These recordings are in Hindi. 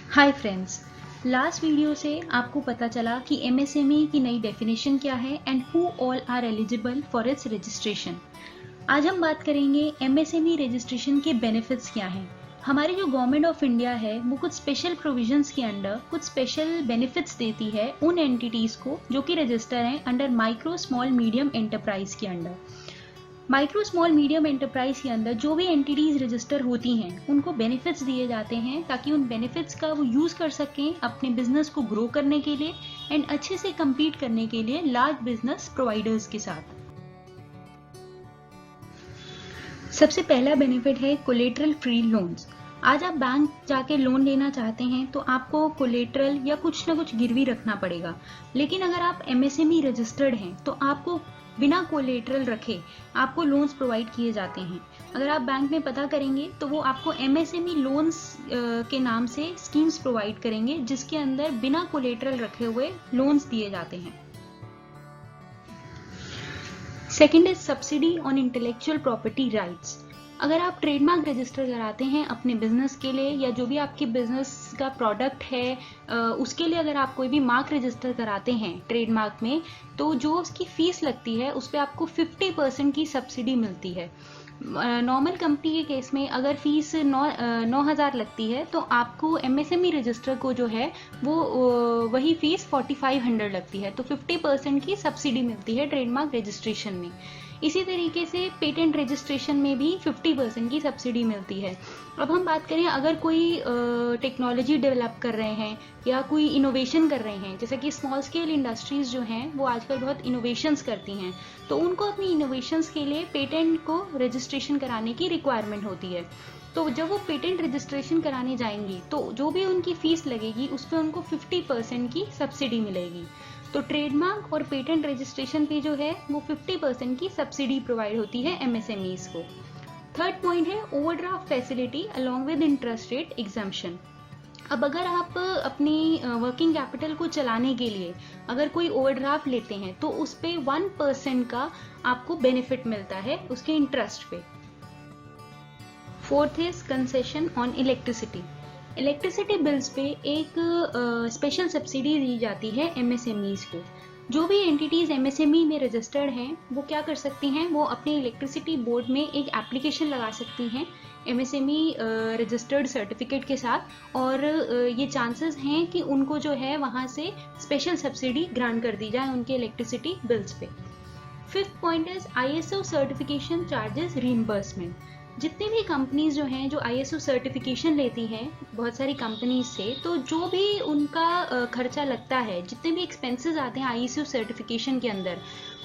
हाय फ्रेंड्स, लास्ट वीडियो से आपको पता चला कि एमएसएमई की नई डेफिनेशन क्या है and who all are eligible for its registration. आज हम बात करेंगे एमएसएमई रजिस्ट्रेशन के बेनिफिट्स क्या हैं। हमारी जो गवर्नमेंट ऑफ इंडिया है वो कुछ स्पेशल प्रोविजंस के अंडर कुछ स्पेशल बेनिफिट्स देती है उन एंटिटीज को जो कि रजिस्टर हैं under micro small medium enterprise के under. Micro small medium enterprise के अंदर जो भी एंटिटीज रजिस्टर होती हैं उनको बेनिफिट्स दिए जाते हैं ताकि उन बेनिफिट्स का वो यूज कर सकें अपने बिजनेस को ग्रो करने के लिए एंड अच्छे से compete करने के लिए लार्ज बिजनेस प्रोवाइडर्स के साथ। सबसे पहला बेनिफिट है कोलेटरल फ्री लोन्स। आज आप बैंक जाके लोन लेना चाहते हैं तो आपको कोलेटरल या कुछ ना कुछ गिरवी रखना पड़ेगा, लेकिन अगर आप एमएसएमई रजिस्टर्ड हैं तो आपको बिना कोलेटरल रखे आपको लोन्स प्रोवाइड किए जाते हैं। अगर आप बैंक में पता करेंगे तो वो आपको एमएसएमई लोन्स के नाम से स्कीम्स प्रोवाइड करेंगे जिसके अंदर बिना कोलेटरल रखे हुए लोन्स दिए जाते हैं। Second is subsidy on intellectual property rights. अगर आप ट्रेडमार्क रजिस्टर कराते हैं अपने बिजनेस के लिए या जो भी आपके बिजनेस का प्रोडक्ट है उसके लिए अगर आप कोई भी मार्क रजिस्टर कराते हैं ट्रेडमार्क में तो जो उसकी फीस लगती है उस पर आपको 50% की सब्सिडी मिलती है। नॉर्मल कंपनी के केस में अगर फीस 9,000 लगती है तो आपको एमएसएमई रजिस्टर को जो है वो वही फीस 4,500 लगती है, तो 50% की सब्सिडी मिलती है ट्रेडमार्क रजिस्ट्रेशन में। इसी तरीके से पेटेंट रजिस्ट्रेशन में भी 50% की सब्सिडी मिलती है। अब हम बात करें अगर कोई टेक्नोलॉजी डेवलप कर रहे हैं या कोई इनोवेशन कर रहे हैं, जैसे कि स्मॉल स्केल इंडस्ट्रीज जो हैं वो आजकल बहुत इनोवेशंस करती हैं, तो उनको अपनी इनोवेशंस के लिए पेटेंट को रजिस्ट्रेशन कराने की रिक्वायरमेंट होती है। तो जब वो पेटेंट रजिस्ट्रेशन कराने जाएंगी तो जो भी उनकी फीस लगेगी उस पर उनको 50% की सब्सिडी मिलेगी। तो ट्रेडमार्क और पेटेंट रजिस्ट्रेशन पे जो है वो 50% की सब्सिडी प्रोवाइड होती है एमएसएमईज को। थर्ड पॉइंट है overdraft facility along with interest rate exemption. अब अगर आप अपनी वर्किंग कैपिटल को चलाने के लिए अगर कोई ओवरड्राफ्ट लेते हैं तो उस पे 1% का आपको बेनिफिट मिलता है उसके इंटरेस्ट पे। Fourth is concession on electricity. Electricity bills पे एक स्पेशल सब्सिडी दी जाती है एमएसएमईज को। जो भी एंटिटीज एमएसएमई में रजिस्टर्ड हैं वो क्या कर सकती हैं, वो अपने इलेक्ट्रिसिटी बोर्ड में एक एप्लीकेशन लगा सकती हैं एमएसएमई रजिस्टर्ड सर्टिफिकेट के साथ, और ये चांसेस हैं कि उनको जो है वहाँ से स्पेशल सब्सिडी ग्रांट कर दी जाए उनके इलेक्ट्रिसिटी बिल्स पे। Fifth point is ISO certification charges reimbursement. जितनी भी कंपनीज जो हैं जो आईएसओ सर्टिफिकेशन लेती हैं बहुत सारी कंपनीज से, तो जो भी उनका खर्चा लगता है, जितने भी एक्सपेंसेस आते हैं आईएसओ सर्टिफिकेशन के अंदर,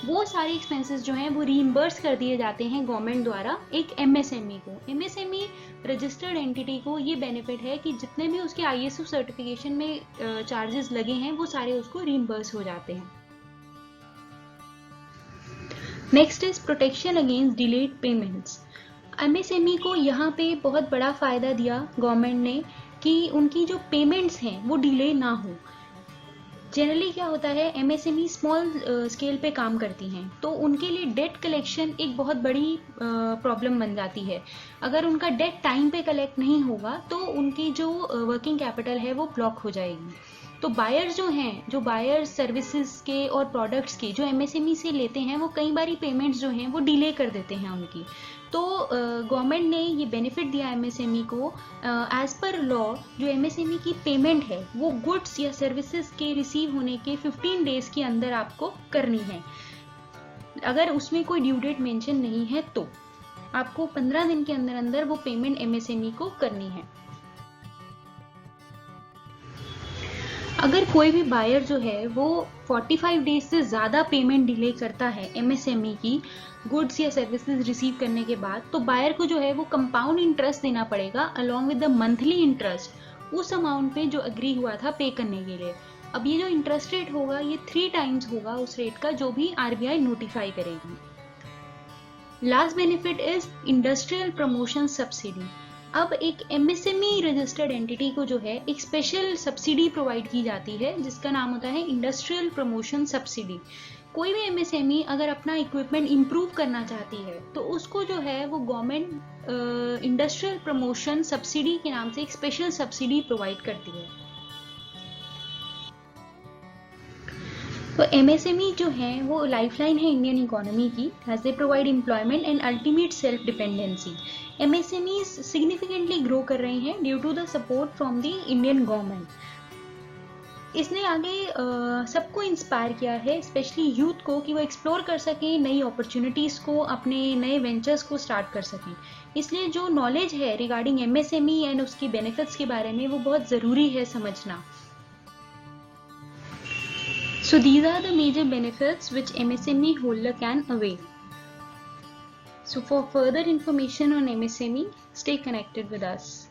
वो सारे एक्सपेंसेस जो हैं वो रीइंबर्स कर दिए जाते हैं गवर्नमेंट द्वारा एक एमएसएमई को। एमएसएमई रजिस्टर्ड एंटिटी को ये बेनिफिट है कि जितने भी उसके आईएसओ सर्टिफिकेशन में चार्जेस लगे हैं वो सारे उसको रीइंबर्स हो जाते हैं। Next is protection against delayed payments. MSME को यहाँ पे बहुत बड़ा फायदा दिया गवर्नमेंट ने कि उनकी जो पेमेंट्स हैं वो डिले ना हो। जनरली क्या होता है, एमएसएमई स्मॉल स्केल पे काम करती हैं तो उनके लिए डेट कलेक्शन एक बहुत बड़ी प्रॉब्लम बन जाती है। अगर उनका डेट टाइम पे कलेक्ट नहीं होगा तो उनकी जो वर्किंग कैपिटल है वो ब्लॉक हो जाएगी। तो बायर्स जो हैं, जो बायर्स सर्विसेज के और प्रोडक्ट्स के जो एमएसएमई से लेते हैं वो कई बारी पेमेंट्स जो हैं वो डिले कर देते हैं उनकी। तो गवर्नमेंट ने ये बेनिफिट दिया एमएसएमई को, एज पर लॉ जो एमएसएमई की पेमेंट है वो गुड्स या सर्विसेज के रिसीव होने के 15 डेज के अंदर आपको करनी है। अगर उसमें कोई ड्यू डेट मेंशन नहीं है तो आपको 15 दिन के अंदर अंदर वो पेमेंट एमएसएमई को करनी है। अगर कोई भी बायर जो है वो 45 डेज से ज़्यादा पेमेंट डिले करता है एमएसएमई की गुड्स या सर्विसेज रिसीव करने के बाद, तो बायर को जो है वो कंपाउंड इंटरेस्ट देना पड़ेगा along with the monthly interest उस अमाउंट पे जो एग्री हुआ था पे करने के लिए। अब ये जो इंटरेस्ट रेट होगा ये 3 टाइम्स होगा उस रेट का जो भी आरबीआई नोटिफाई करेगी। Last benefit is industrial promotion subsidy. अब एक एमएसएमई रजिस्टर्ड एंटिटी को जो है एक स्पेशल सब्सिडी प्रोवाइड की जाती है जिसका नाम होता है इंडस्ट्रियल प्रमोशन सब्सिडी। कोई भी एमएसएमई अगर अपना इक्विपमेंट इम्प्रूव करना चाहती है तो उसको जो है वो गवर्नमेंट इंडस्ट्रियल प्रमोशन सब्सिडी के नाम से एक स्पेशल सब्सिडी प्रोवाइड करती है। तो एमएसएमई जो है वो लाइफलाइन है इंडियन इकोनॉमी की, as they provide employment and ultimate self dependency. MSME significantly grow कर रहे हैं due to the support from the Indian government. इसने आगे सबको इंस्पायर किया है, स्पेशली यूथ को, कि वो एक्सप्लोर कर सकें नई अपॉर्चुनिटीज़ को, अपने नए वेंचर्स को स्टार्ट कर सकें। इसलिए जो नॉलेज है रिगार्डिंग एमएसएमई एंड उसकी बेनिफिट्स के बारे में वो बहुत ज़रूरी है समझना। So these are the major benefits which MSME holder can avail. So for further information on MSME, stay connected with us.